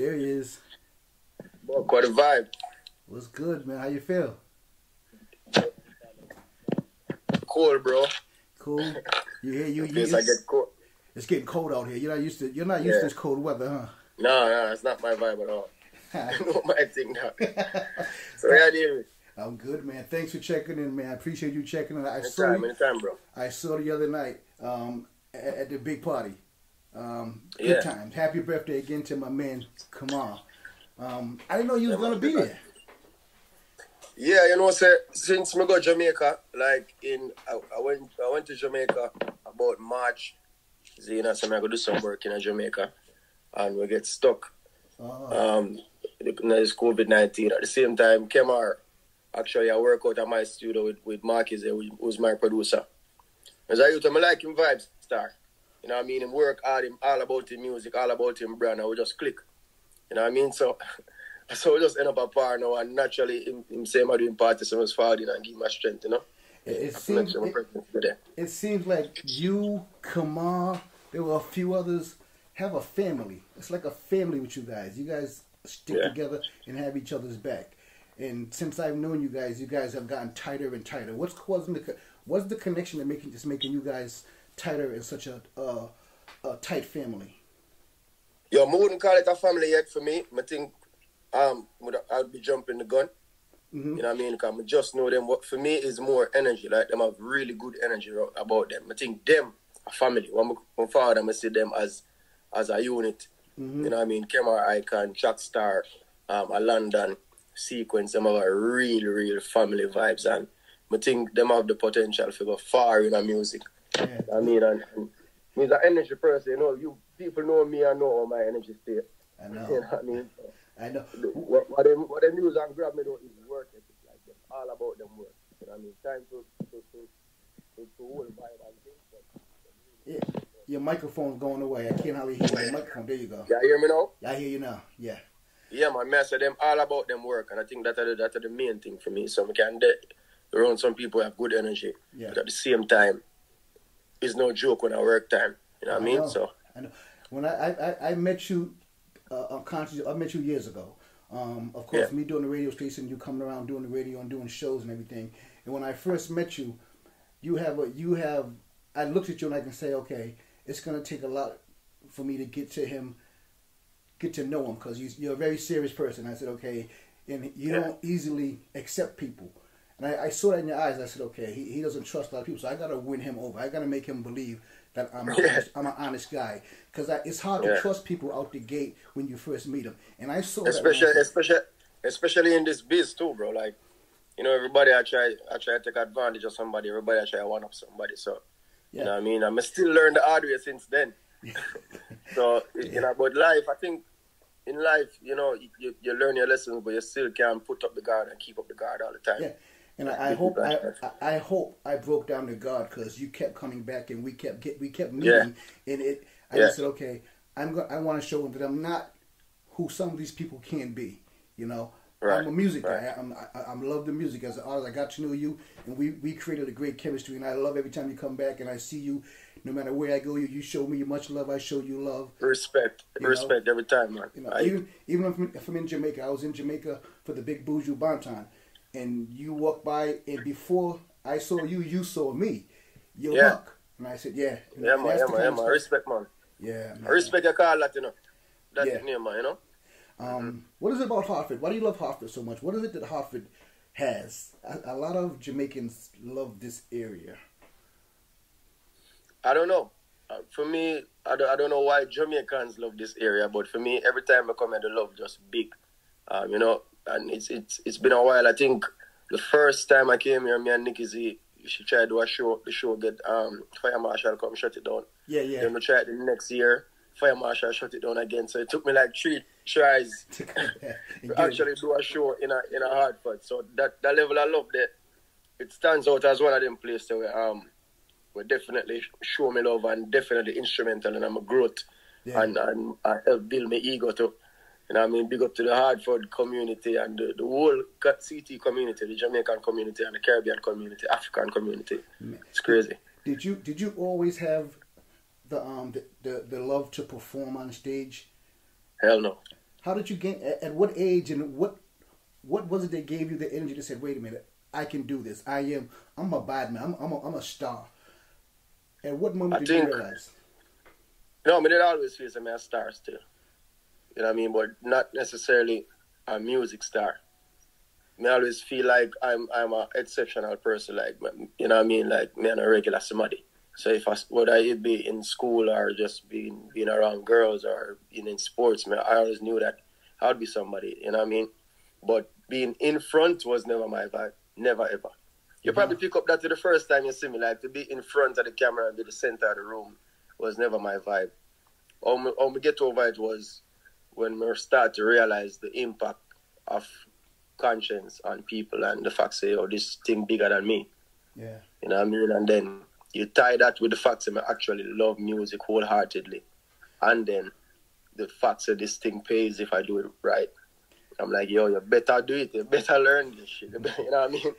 There he is. Boy, quite a vibe. What's good, man? How you feel? Cool, bro. Cool. You Feels I get cold. It's getting cold out here. You're not used to this cold weather, huh? No, it's not my vibe at all. Not my thing now. So yeah, dude. I'm good, man. Thanks for checking in, man. I appreciate you checking in. Anytime, bro. I saw you the other night at the big party. Good Yeah. times. Happy birthday again to my man, Kamal. I didn't know you was gonna be there. Yeah, you know, since I go to Jamaica, like I went to Jamaica about March. You know, so I go do some work in Jamaica, and we get stuck. There's COVID-19. At the same time, Kemar, actually, I work out at my studio with Marcus, who's my producer. As I used to, I like him vibe star. You know what I mean? Him work hard, him all about him music, all about him brand, and we just click. You know what I mean? So we just end up a par now, and naturally, him saying I'm doing parties, so I was forward and give my strength, you know? It seems like you, Kamal, there were a few others, have a family. It's like a family with you guys. You guys stick together and have each other's back. And since I've known you guys have gotten tighter and tighter. What's the connection that making you guys tighter in such a tight family? Yo, I wouldn't call it a family yet for me. I think I'd be jumping the gun. Mm-hmm. You know what I mean? Because I just know them. What for me is more energy. Like, them have really good energy about them. I think them a family. When my father, I see them as a unit. Mm-hmm. You know what I mean? Kemar Icon, Track Star, a London Sequence, them have a real family vibes. And I think them have the potential for go far in the music. Yeah. You know what I mean? And me's an energy person. You know, you people know me, I know how my energy stay. I know. You know what I mean? I know. What them use and grab me though is work ethic. Like, it's all about them work. You know what I mean? Time to hold vibe and things. Yeah. Your microphone's going away. I can't hardly hear your microphone. There you go. Yeah, you hear me now? Yeah, I hear you now. Yeah. Yeah, man. I say them all about them work, and I think that's the main thing for me. So I can around some people have good energy, but at the same time, it's no joke when I work time. You know what I mean? So I know. When I met you, I met you years ago. Of course, me doing the radio station, you coming around doing the radio and doing shows and everything. And when I first met you, I looked at you and I can say, okay, it's gonna take a lot for me to get to know him, because you're a very serious person. I said, okay, and you don't easily accept people. And I saw that in your eyes. I said, okay, he doesn't trust a lot of people, so I got to win him over. I got to make him believe that I'm an honest guy. Because it's hard to trust people out the gate when you first meet them. And I saw especially in this biz too, bro. Like, you know, everybody I try to take advantage of somebody. Everybody I try to one up somebody. So, you know what I mean? I'm still learning the hard way since then. So, you know, but life, I think, in life, you know, you learn your lessons, but you still can't put up the guard and keep up the guard all the time. Yeah. And I hope I broke down the guard, because you kept coming back and we kept meeting, and I said, okay, I want to show them that I'm not who some of these people can be. You know, I'm a music guy. I love the music. As an artist, I got to know you, and we created a great chemistry. And I love every time you come back and I see you. No matter where I go, you show me much love. I show you love. Respect every time, man. You know, even if I'm in Jamaica, I was in Jamaica for the Big Buju Banton. And you walked by, and before I saw you, you saw me. You're Buck. And I said, yeah. Yeah, man. Respect, man. Yeah, man. I respect your call, that, you know. That's the name, man, you know. What is it about Hartford? Why do you love Hartford so much? What is it that Hartford has? A lot of Jamaicans love this area. I don't know. For me, I don't know why Jamaicans love this area, but for me, every time I come here, the love just big. You know, and it's been a while. I think the first time I came here, me and Nicky Z, she tried to do a show. The show get Fire Marshal come shut it down. Yeah. Then we tried the next year. Fire Marshal shut it down again. So it took me like 3 tries to actually do a show in a Hartford. So that level of love there, it stands out as one of them places where will definitely show me love and definitely instrumental in my growth and help build my ego too. You know what I mean? Big up to the Hartford community and the whole CT community, the Jamaican community and the Caribbean community, African community. It's crazy. Did you always have the love to perform on stage? Hell no. How did you gain? At what age and what was it that gave you the energy to say, "Wait a minute, I can do this. I'm a bad man. I'm a star." At what moment did you realize? No, I did always feel I'm a star still. You know what I mean? But not necessarily a music star. I always feel like I'm an exceptional person. Like, you know what I mean? Like, me and a regular somebody. So whether it be in school or just being around girls or in sports, man, I always knew that I would be somebody. You know what I mean? But being in front was never my vibe. Never, ever. You probably pick up that the first time you see me. Like, to be in front of the camera and be the center of the room was never my vibe. All me get over it was when we start to realize the impact of Konshens on people and the fact say, oh, this thing bigger than me. Yeah. You know what I mean? And then you tie that with the fact that I actually love music wholeheartedly. And then the fact that this thing pays if I do it right. I'm like, yo, you better do it. You better learn this shit. You know what I mean?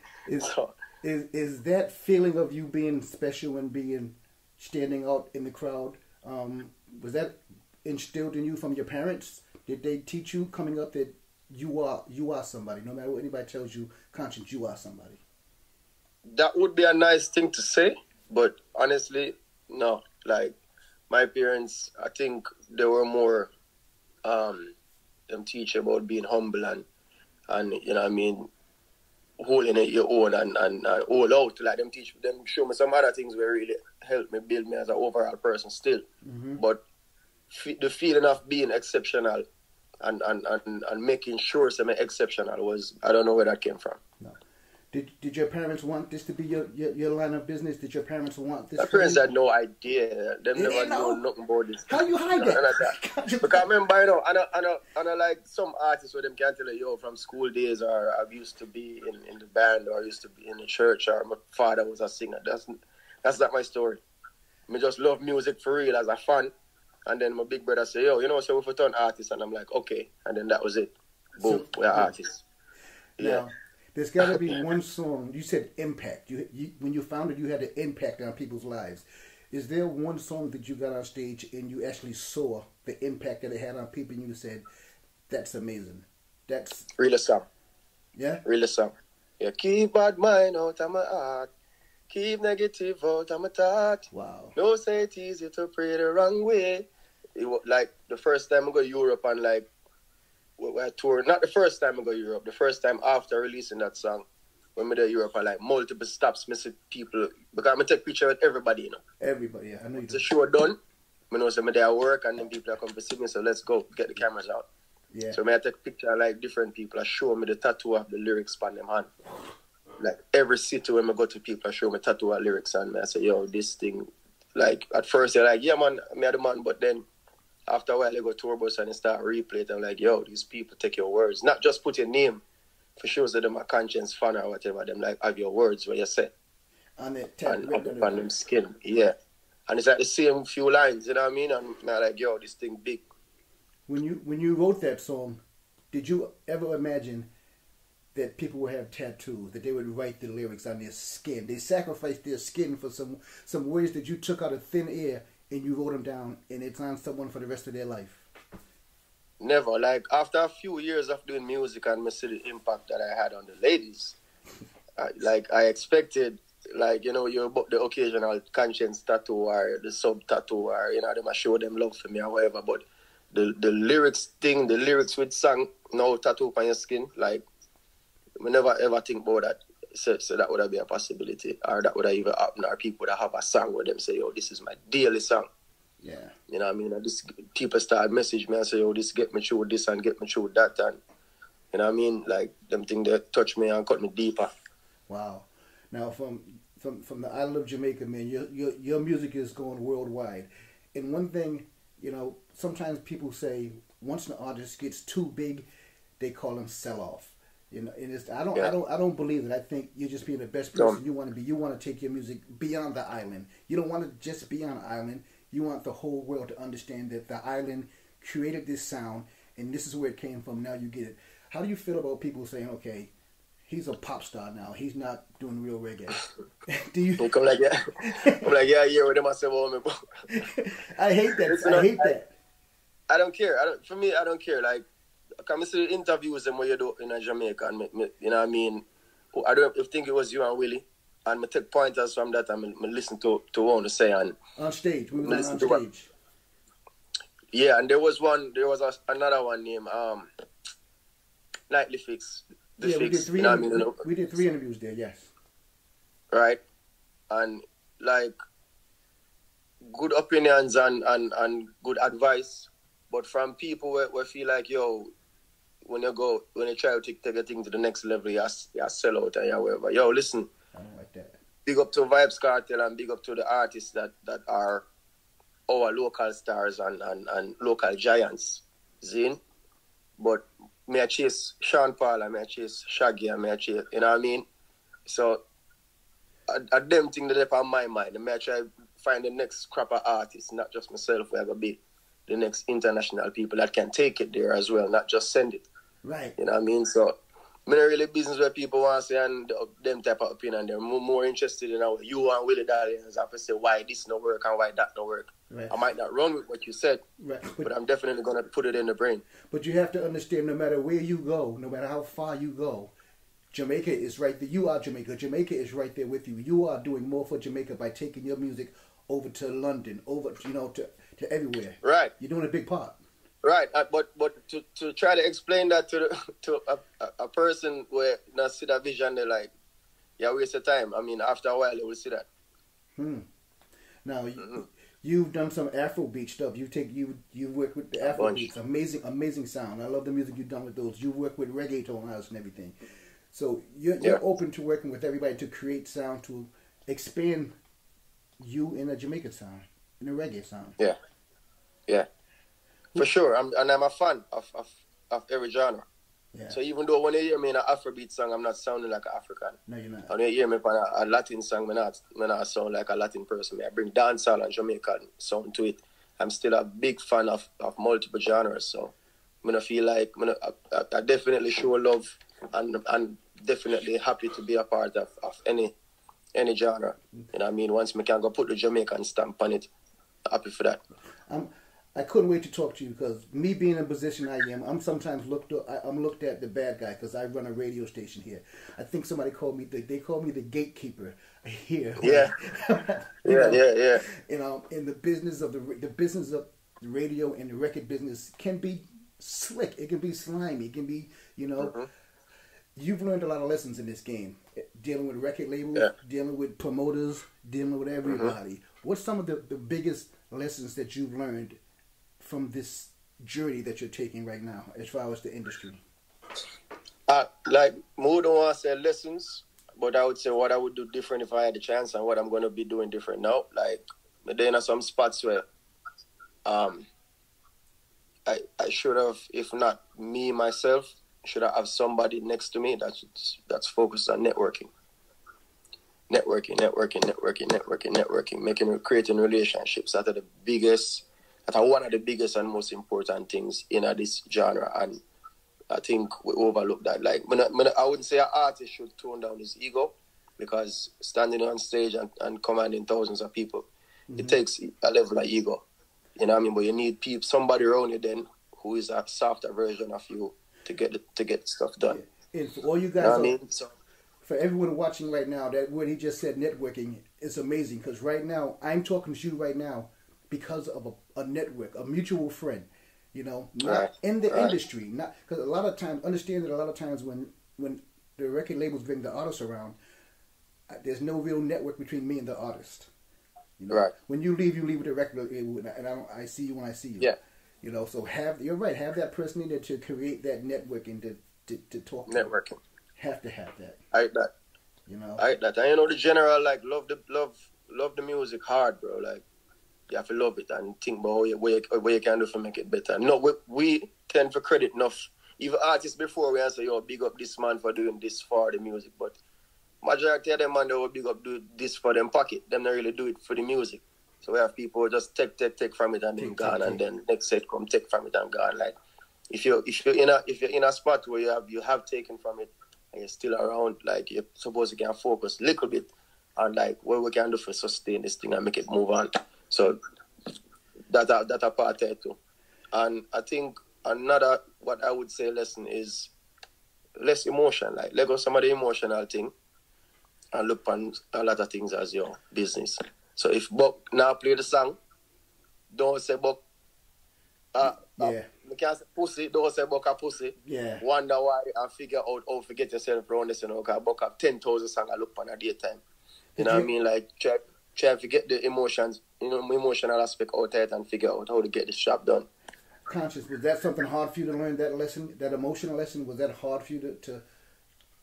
Is that feeling of you being special and standing out in the crowd, was that instilled in you from your parents? Did they teach you coming up that you are somebody? No matter what anybody tells you, Konshens, you are somebody. That would be a nice thing to say, but honestly, no. Like, my parents, I think they were more them teach about being humble and you know what I mean, holding it your own and all out. Like, them show me some other things where really helped me build me as an overall person still. Mm-hmm. But the feeling of being exceptional and making sure I'm exceptional was, I don't know where that came from. No. Did your parents want this to be your line of business? Did your parents want this? My parents had no idea. They never knew nothing about this. How you hide that? Because I remember, you know, I like some artists where them can't tell you, yo, from school days, or I used to be in the band, or I used to be in the church, or my father was a singer. That's not my story. I just love music for real as a fan. And then my big brother say, yo, you know, so we turn artists, and I'm like, okay. And then that was it. Boom, we're artists. Yeah. Now, there's got to be one song. You said impact. You when you found it, you had an impact on people's lives. Is there one song that you got on stage and you actually saw the impact that it had on people, and you said, "That's amazing"? That's real song. Yeah, real song. Yeah, keep bad mind out of my heart. Keep negative out of my thought. Wow. No say it easy to pray the wrong way. It was like the first time I go to Europe and like. I toured, not the first time I go to Europe, the first time after releasing that song, when we go to Europe, I like multiple stops, missing people, because I take picture with everybody, you know. Everybody, yeah, I know you do. It's a show done, I know some of their work, and then people are coming to see me, so let's go, get the cameras out. Yeah. So I take a picture of like different people, I show me the tattoo of the lyrics on them hand. Like every city when I go to people, I show me tattoo of lyrics on me, I say, yo, this thing, like at first they're like, yeah man, I'm the man, but then after a while, they go tour bus and they start replay it. I'm like, yo, these people take your words. Not just put your name for shows that they're a Konshens fan or whatever. Them like, have your words where you say. And up on them skin. Yeah. And it's like the same few lines, you know what I mean? And I'm like, yo, this thing big. When you wrote that song, did you ever imagine that people would have tattoos, that they would write the lyrics on their skin? They sacrificed their skin for some words that you took out of thin air, and you wrote them down, and it's on someone for the rest of their life? Never. Like, after a few years of doing music and I see the impact that I had on the ladies, I expected, like, you know, the occasional Konshens tattoo or the sub tattoo or, you know, they might show them love for me or whatever, but the lyrics thing, the lyrics with song, no tattoo on your skin, like, I never ever think about that. So that would be a possibility, or that would even happen, or people that have a song where them say, yo, this is my daily song. Yeah. You know what I mean? And this people start message me and say, yo, this get me through this and get me through that, and you know what I mean? Like, them things that touch me and cut me deeper. Wow. Now from the island of Jamaica, man, your music is going worldwide. And one thing, you know, sometimes people say once an artist gets too big, they call him sell off. You know, and I don't believe it. I think you're just being the best person you want to be. You want to take your music beyond the island. You don't want to just be on an island. You want the whole world to understand that the island created this sound, and this is where it came from. Now you get it. How do you feel about people saying, okay, he's a pop star now, he's not doing real reggae? Do you? I'm like, yeah. I'm like, yeah, with them I say, well, I hate that. I hate that. I don't care. For me, I don't care. Like, can I see the interviews them where you do in Jamaica, and you know what I mean? I don't think it was you and Willie, and I take pointers from that and I listen to what you say. And on stage, we were on stage. Yeah, and there was another one named Nightly Fix. We did three. You know, we did 3 interviews there. Yes. Right, and like good opinions and good advice, but from people where feel like, yo, when you try to take a thing to the next level, you sell out and whatever. Yo, listen. I don't like that. Big up to Vibes Cartel and big up to the artists that are our local stars and local giants. Zin. But may I chase Sean Paul and may I chase Shaggy and may I chase, you know what I mean? So I them thing that on my mind. I may try find the next crop of artists, not just myself, where I gonna be the next international people that can take it there as well, not just send it. Right. You know what I mean? So I'm not really business where people want to say and them type of opinion. They're more interested in how you and Willie Darlings have to say why this no work and why that no work. Right. I might not run with what you said, right. but I'm definitely going to put it in the brain. But you have to understand, no matter where you go, no matter how far you go, Jamaica is right there. You are Jamaica. Jamaica is right there with you. You are doing more for Jamaica by taking your music over to London, over to everywhere. Right. You're doing a big part. Right, but to try to explain that to a person where not see that vision, they're like, yeah, waste of time. I mean, after a while, they will see that. Now, you've done some Afrobeat stuff. You work with the Afrobeats. Amazing sound. I love the music you've done with those. You work with reggaeton house and everything. So you're open to working with everybody to create sound to expand you in a Jamaican sound, in a reggae sound. Yeah. For sure, I'm a fan of every genre. Yeah. So even though when you hear me in an Afrobeat song, I'm not sounding like an African. No, you're not. When you hear me in a Latin song, I'm not sound like a Latin person. I bring dancehall and Jamaican sound to it. I'm still a big fan of multiple genres. So I feel like I definitely show love and definitely happy to be a part of any genre. You know what I mean? Once I can go put the Jamaican stamp on it, happy for that. I couldn't wait to talk to you because me being in the position I am, I'm sometimes looked at the bad guy because I run a radio station here. I think somebody called me they called me the gatekeeper here. Yeah. Yeah. You know, in the business of the business of the radio and the record business can be slick. It can be slimy. It can be, You've learned a lot of lessons in this game, dealing with record labels, dealing with promoters, dealing with everybody. What's some of the biggest lessons that you've learned from this journey that you're taking right now as far as the industry? Like, more don't want to say lessons, but I would say what I would do different if I had the chance and what I'm going to be doing different now. Like, there are some spots where I should have, if not me, myself, should I have somebody next to me that's focused on networking, creating relationships. That are one of the biggest and most important things in this genre, and I think we overlook that. Like, I wouldn't say an artist should tone down his ego, because standing on stage and commanding thousands of people, it takes a level of ego. You know what I mean? But you need somebody around you then who is a softer version of you to get stuff done. Yeah. And for all you guys, you know what I mean? So, for everyone watching right now, that what he just said, networking, is amazing. Because right now, I'm talking to you right now because of a network, a mutual friend. Not in the industry. Not because a lot of times, understand that a lot of times when the record labels bring the artists around, there's no real network between me and the artist. Right. When you leave with the record label, and I see you when I see you. Yeah. So you're right. Have that person in there to create that networking to talk. Networking. Have to have that. I like that. I like that. And the general, like, love the music hard, bro. Like, you have to love it and think about what you can do to make it better. No, we tend to credit enough. Even artists before, we answer, big up this man for doing this for the music. But majority of them, man, they will big up do this for them pocket. Them not really do it for the music. So we have people just take from it and then gone, and then next set come take from it and gone. Like, if you're in a spot where you have taken from it and you're still around, like, you're supposed to can focus a little bit on like what we can do to sustain this thing and make it move on. So that a part there too. And I think another, what I would say lesson is less emotion. Like, let go some of the emotional thing and look on a lot of things as your business. So if Buck now play the song, don't say Buck, you can't say pussy, don't say Buck a pussy. Yeah. Wonder why and figure out how to get yourself around this, because Buck have 10,000 songs I look on a daytime. You know what I mean? Like, try to get the emotions, emotional aspect out of it and figure out how to get this job done. Konshens, was that something hard for you to learn, that lesson, that emotional lesson? Was that hard for you to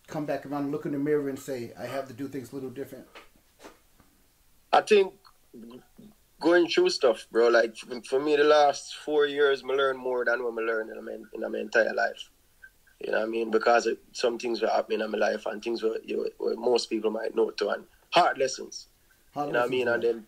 come back around and look in the mirror and say, I have to do things a little different? I think going through stuff, bro, like for me, the last 4 years, I learned more than what I learned in my entire life. You know what I mean? Because some things were happening in my life and things where most people might know too, and hard lessons. You know what I mean? And then,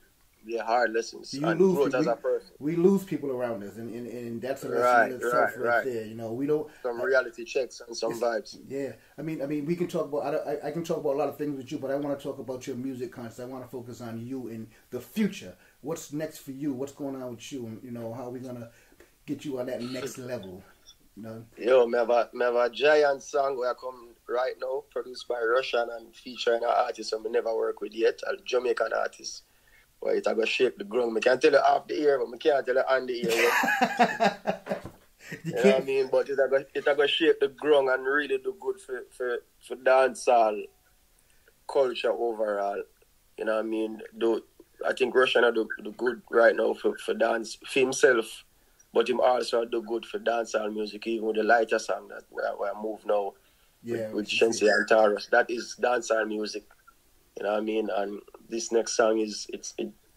hard lessons. And growth as a person. We lose people around us, and that's a lesson in itself right there. You know, we don't... Some reality checks and some vibes. Yeah. I mean, we can talk about... I can talk about a lot of things with you, but I want to talk about your music, Konshens. I want to focus on you in the future. What's next for you? What's going on with you? And, you know, how are we going to get you on that next level? You know? Yo, I have a giant song where I come right now, produced by Russian and featuring an artist I never work with yet, a Jamaican artist. Where it I go shake the ground. I can tell you off the ear, but I can't tell you on the ear yet. you know what I mean? But it I go shake the ground and really do good for dancehall culture overall. You know what I mean? I think Russian do good right now for dance for himself, but him also do good for dancehall music, even with the lighter song that where I move now with Shensi and Taurus. That is dancehall music. You know what I mean? And this next song is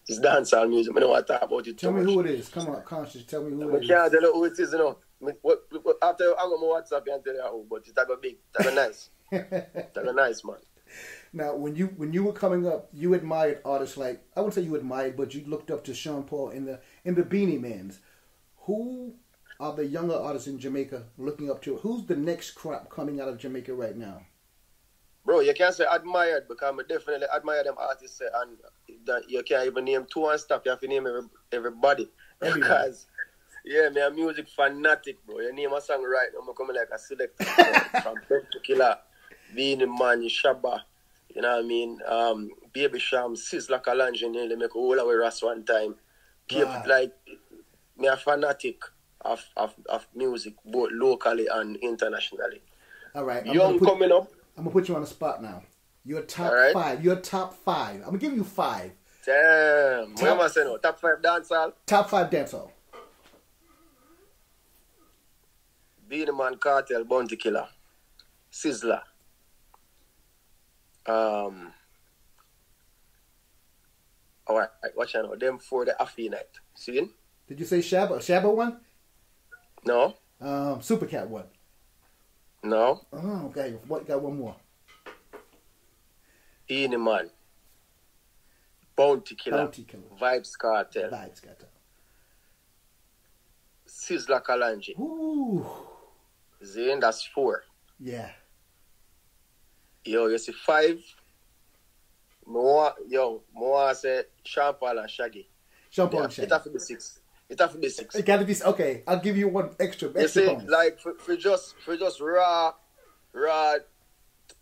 dancehall music. I don't want to talk about it too much. Tell me who it is. Come on, Konshens. Tell me who it is. I can't tell you who it is, you know. After I'm on my WhatsApp, I can tell you who, but it's a big, it's a nice. It's a nice, man. Now, when you were coming up, you admired artists like, I wouldn't say you admired, but you looked up to Sean Paul in the Beanie Mans. Who are the younger artists in Jamaica looking up to? Who's the next crop coming out of Jamaica right now? Bro, you can't say admired, because I definitely admire them artists, and you can't even name two and stuff. You have to name everybody. Because, I'm a music fanatic, bro. You name a song right now, I'm coming like a selector. From Pep to Killer, Beanie Man, Shabba, you know what I mean? Baby Sham, Sizzla Kalanji, they make a whole away Ras one time. Keep it like, me a fanatic of music, both locally and internationally. All right. Young coming up. I'm going to put you on the spot now. You're top 5. You're top 5. I'm going to give you 5. Damn. What am I saying now? Top 5 dancehall? Top 5 dancehall. Beanie Man, Cartel, Bounty Killer, Sizzla. Alright, watch out now. Them for the Afi night. See? Did you say Shabba? Shabba one? No. Supercat one? No. Oh, okay. What? Got one more. Beanie Man, Bounty Killer, Vibes Cartel, Sizzla Kalanji. Ooh. Zane, that's 4. Yeah. Yo, you see 5. More say Sean Paul and Shaggy. Sean Paul and Shaggy. It have to be 6. It have to be 6. It got to be okay. I'll give you one extra. You see, bonus. like for just raw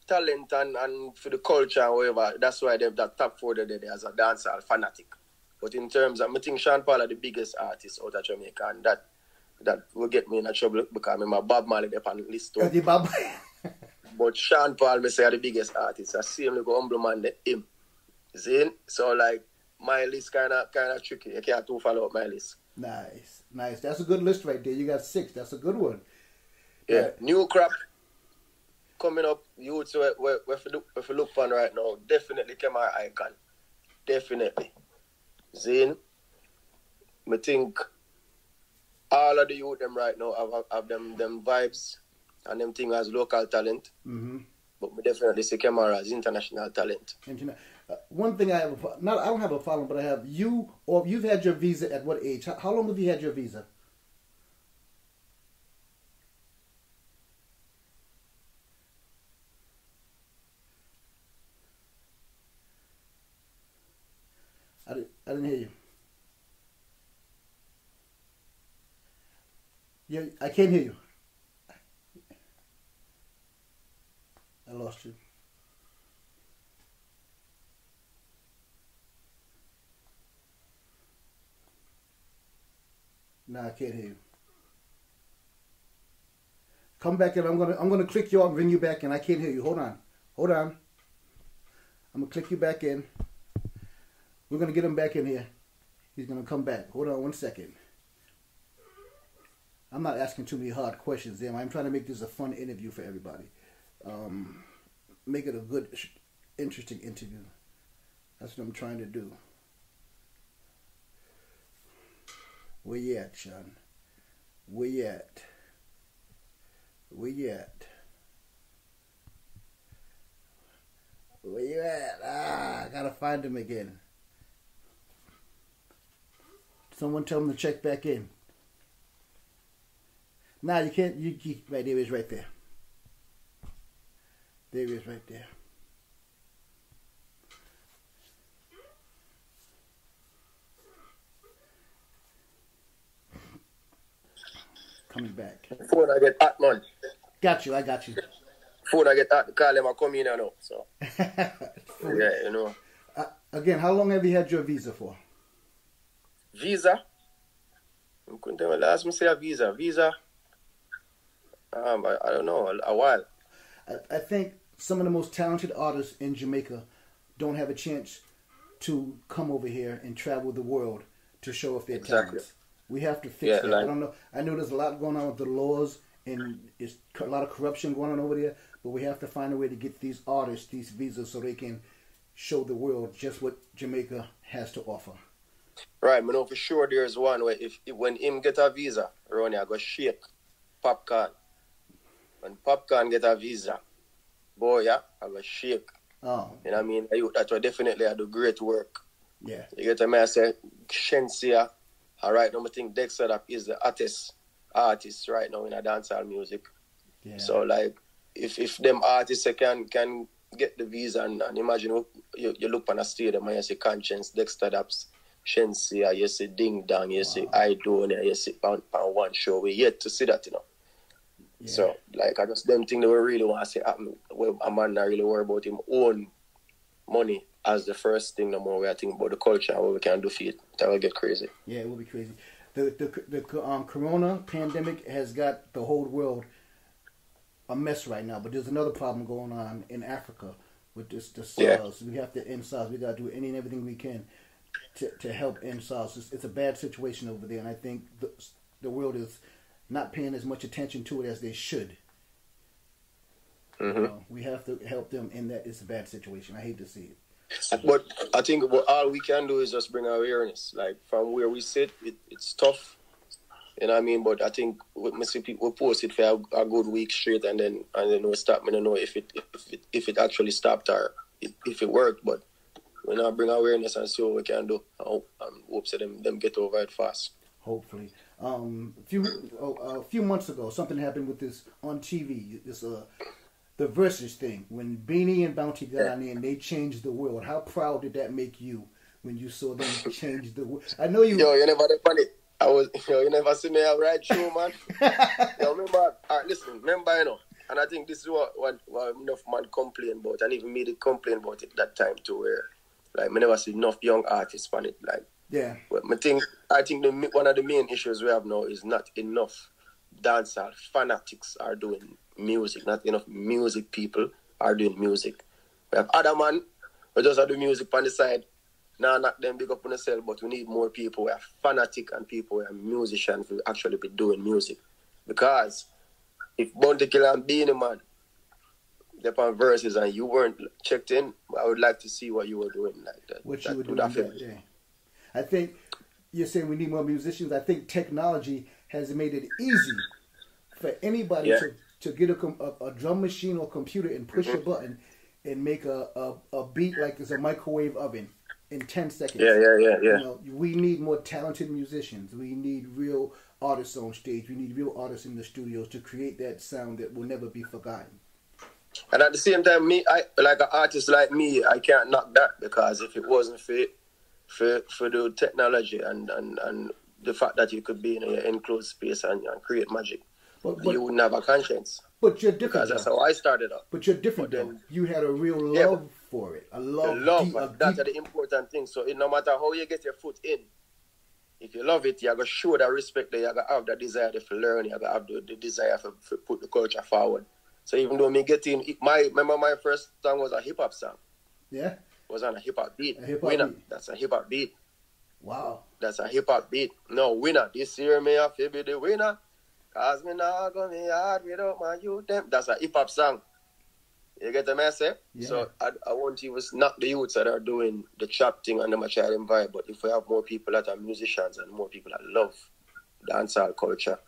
talent and for the culture and whatever. That's why they've that top 4 there as a dancehall fanatic. But in terms of, I think Sean Paul are the biggest artist out of Jamaica, and that will get me in trouble because I'm a Bob Marley up on the list too. But Sean Paul, me say, are the biggest artist. I see him like a humble man, him. See? So like my list kind of tricky. You can't too follow up my list. Nice. That's a good list right there. You got 6. That's a good one. Yeah. New crop coming up. Youths if you look on right now, definitely Kemar Icon. Definitely. Zane. I think all of the youth them right now have them vibes and them thing as local talent. Mm-hmm. But we definitely see Kemar as international talent. One thing I don't have a problem, but I have you've had your visa at what age? How long have you had your visa? I didn't hear you. Yeah, I can't hear you. I lost you. No, I can't hear you. Come back in. I'm gonna click you out and bring you back in. I can't hear you. Hold on. I'm gonna click you back in. We're gonna get him back in here. He's gonna come back. Hold on 1 second. I'm not asking too many hard questions, damn. I'm trying to make this a fun interview for everybody. Make it a good, interesting interview. That's what I'm trying to do. Where you at, Sean? Where you at? Where you at? Where you at? I gotta find him again. Someone tell him to check back in. Nah, you can't. Right there he is, right there. There he is, right there. Coming back. Phone I get hot, man. Got you. I got you. Phone I get hot. Call them. I come in now. So. Yeah, you know. Again, how long have you had your visa for? Visa? I couldn't tell me last me say a visa. Visa? I don't know. A while. I think some of the most talented artists in Jamaica don't have a chance to come over here and travel the world to show off their talents. We have to fix that. Like, I don't know. I know there's a lot going on with the laws and it's a lot of corruption going on over there, but we have to find a way to get these artists these visas so they can show the world just what Jamaica has to offer. Right, I know for sure there's one where when him get a visa, Ronnie, I go shake Popcorn. When Popcorn get a visa, boy, yeah, I go shake. Oh. You know what I mean? That will definitely I do great work. Yeah. You get a man say, Shensia, right now I think Dexter that is the artist right now in a dancehall music. Yeah. So like if them artists can get the visa and imagine you look on a stadium and you see Konshens, Dexter Daps, Shensia, you see Ding Dong, you see Idonia, you see Pound One Show. We yet to see that, you know. Yeah. So like I just them thing that we really want to say happen. Well, a man not really worry about him own money as the first thing no more. We are thinking about the culture and what we can do for it. That will get crazy. Yeah, it will be crazy. The corona pandemic has got the whole world a mess right now. But there's another problem going on in Africa with the SARS. Yeah. We have to end SARS. We got to do any and everything we can to help end SARS. It's a bad situation over there, and I think the world is not paying as much attention to it as they should. Mm-hmm. We have to help them in that. It's a bad situation. I hate to see it. But I think all we can do is just bring awareness. Like from where we sit, it's tough. You know what I mean? But I think we see people post it for a good week straight, and then we stop. I don't know if it actually stopped or if it worked. But we now bring awareness and see what we can do. I hope them get over it fast. Hopefully. A few months ago, something happened with this on TV. This the Versus thing when Beanie and Bounty got on there and they changed the world. How proud did that make you when you saw them change the world? I know you. Yo, you never did funny. You never see me a right show, man. Yo, remember? Listen, remember, you know. And I think this is what enough man complain about, and even me did complain about it that time too, where like me never see enough young artists on it, like. Yeah. But I think one of the main issues we have now is not enough dancehall fanatics are doing music. Not enough music people are doing music. We have other man who just do music on the side. Now not them big up on themselves, but we need more people who are fanatic and people who are musicians who actually be doing music. Because if Bounty Killer and Beanie Man they're on Versus and you weren't checked in, I would like to see what you were doing like that. What you were doing that day. I think you're saying we need more musicians. I think technology has made it easy for anybody to get a drum machine or computer and push a button and make a beat like there's a microwave oven in 10 seconds. Yeah. You know, we need more talented musicians. We need real artists on stage. We need real artists in the studios to create that sound that will never be forgotten. And at the same time, I like an artist like me, I can't knock that because if it wasn't for the technology and the fact that you could be in an enclosed space and create magic. But you wouldn't have a conscience. But you're different. Because that's how I started up. But you're different, though. You had a real love for it. A love. That's the important thing. So no matter how you get your foot in, if you love it, you got to show that respect, you got to have that desire to learn, you got to have the desire to put the culture forward. So even though me getting, remember my first song was a hip-hop song. Yeah? It was on a hip-hop beat. Winner. That's a hip-hop beat. Wow. That's a hip-hop beat. No, winner. This year me have to be the winner. Cause me not gonna be hard without my youth. That's a hip-hop song. You get the message? Yeah. So I want you to not the youths that are doing the trap thing and the child vibe, but if we have more people that are musicians and more people that love dancehall culture,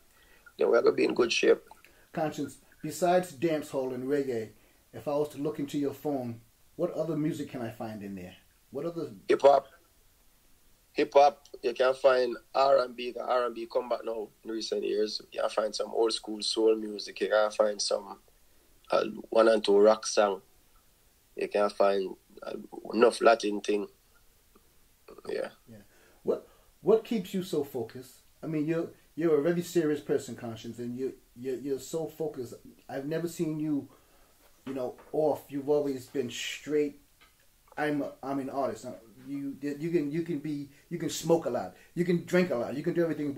then we're going to be in good shape. Konshens, besides dancehall and reggae, if I was to look into your phone, what other music can I find in there? What other... Hip-hop, you can find R&B. R&B come back now in recent years. You can find some old school soul music. You can find some 1 and 2 rock song. You can find enough Latin thing. Yeah. What keeps you so focused? I mean, you're a very serious person, Konshens, and you're so focused. I've never seen you, off. You've always been straight. I'm an artist. You can smoke a lot. You can drink a lot. You can do everything,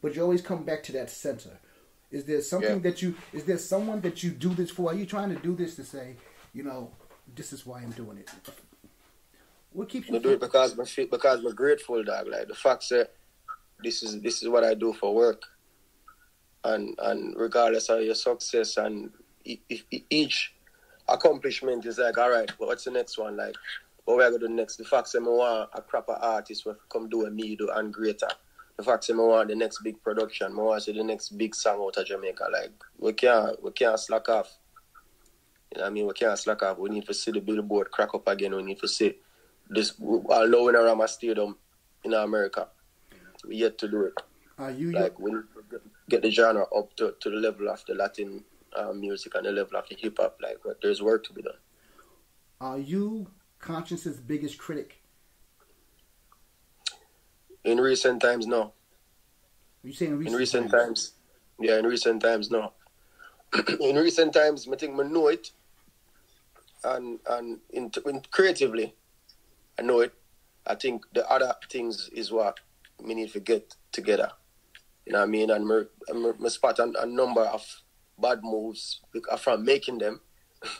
but you always come back to that center. Is there something is there someone that you do this for? Are you trying to do this to say, this is why I'm doing it? What keeps you? I do it because I'm grateful, dog. Like the fact that this is what I do for work, and regardless of your success, and if each accomplishment is like, all right, but what's the next one? Like, what we're gonna do next? The fact that I want a proper artist will come do what me do and greater. The fact that I want the next big production, I want to see the next big song out of Jamaica. Like, we can't slack off. You know what I mean? We can't slack off. We need to see the billboard crack up again. We need to see this. Although in Rama Stadium in America, we yet to do it. We need to get the genre up to the level of the Latin music and the level of the hip hop. Like, there's work to be done. Are you Konshens' biggest critic? In recent times, no. You saying in recent times? Yeah, in recent times, no. In recent times, I think I know it, and creatively, I know it. I think the other things is what we need to get together. You know what I mean? And I spot a number of bad moves from making them,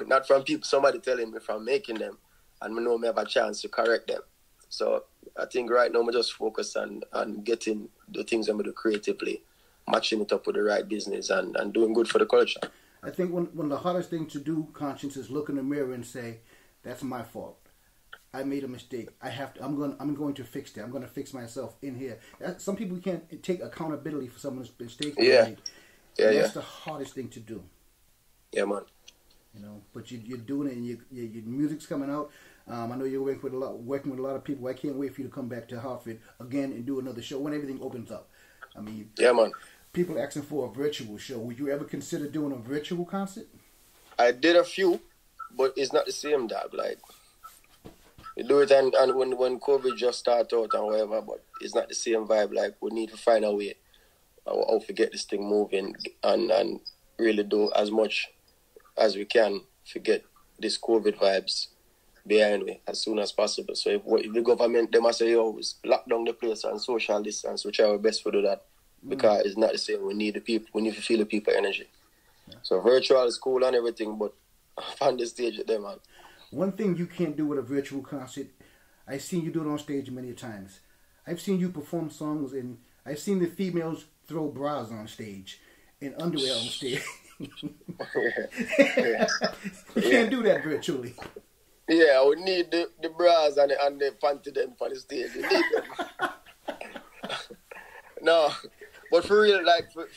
not from people. Somebody telling me from making them, and I know I have a chance to correct them. So I think right now I just focus on getting the things I'm going to do creatively, matching it up with the right business and doing good for the culture. I think one of the hardest things to do, Konshens, is look in the mirror and say, that's my fault. I made a mistake. I'm going to fix that. I'm going to fix myself in here. Some people can't take accountability for someone's mistakes. Yeah. That's the hardest thing to do. Yeah, man. But you're doing it, and your music's coming out. I know you're working with a lot of people. I can't wait for you to come back to Hartford again and do another show when everything opens up. I mean, yeah, man. People asking for a virtual show. Would you ever consider doing a virtual concert? I did a few, but it's not the same, dog. Like, you do it and when COVID just started out and whatever, but it's not the same vibe. Like, we need to find a way how to get this thing moving and really do as much as we can to get this COVID vibes behind me as soon as possible. So if the government, they must say, lock down the place and social distance, we try our best to do that. Because it's not the same. We need the people. We need to feel the people energy. Yeah. So virtual is cool and everything, but on the stage with them, man. One thing you can't do with a virtual concert, I've seen you do it on stage many times. I've seen you perform songs, and I've seen the females throw bras on stage and underwear on stage. You can't do that virtually. Yeah, we need the bras and the panty them for the stage. We need them. No. But for real, like, for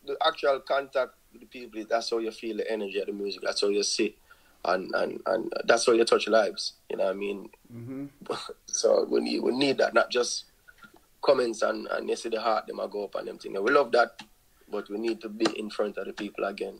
the actual contact with the people, that's how you feel the energy of the music. That's how you see. And that's how you touch lives. You know what I mean? Mm-hmm. So we need that, not just comments and you see the heart, them go up and them things. We love that, but we need to be in front of the people again.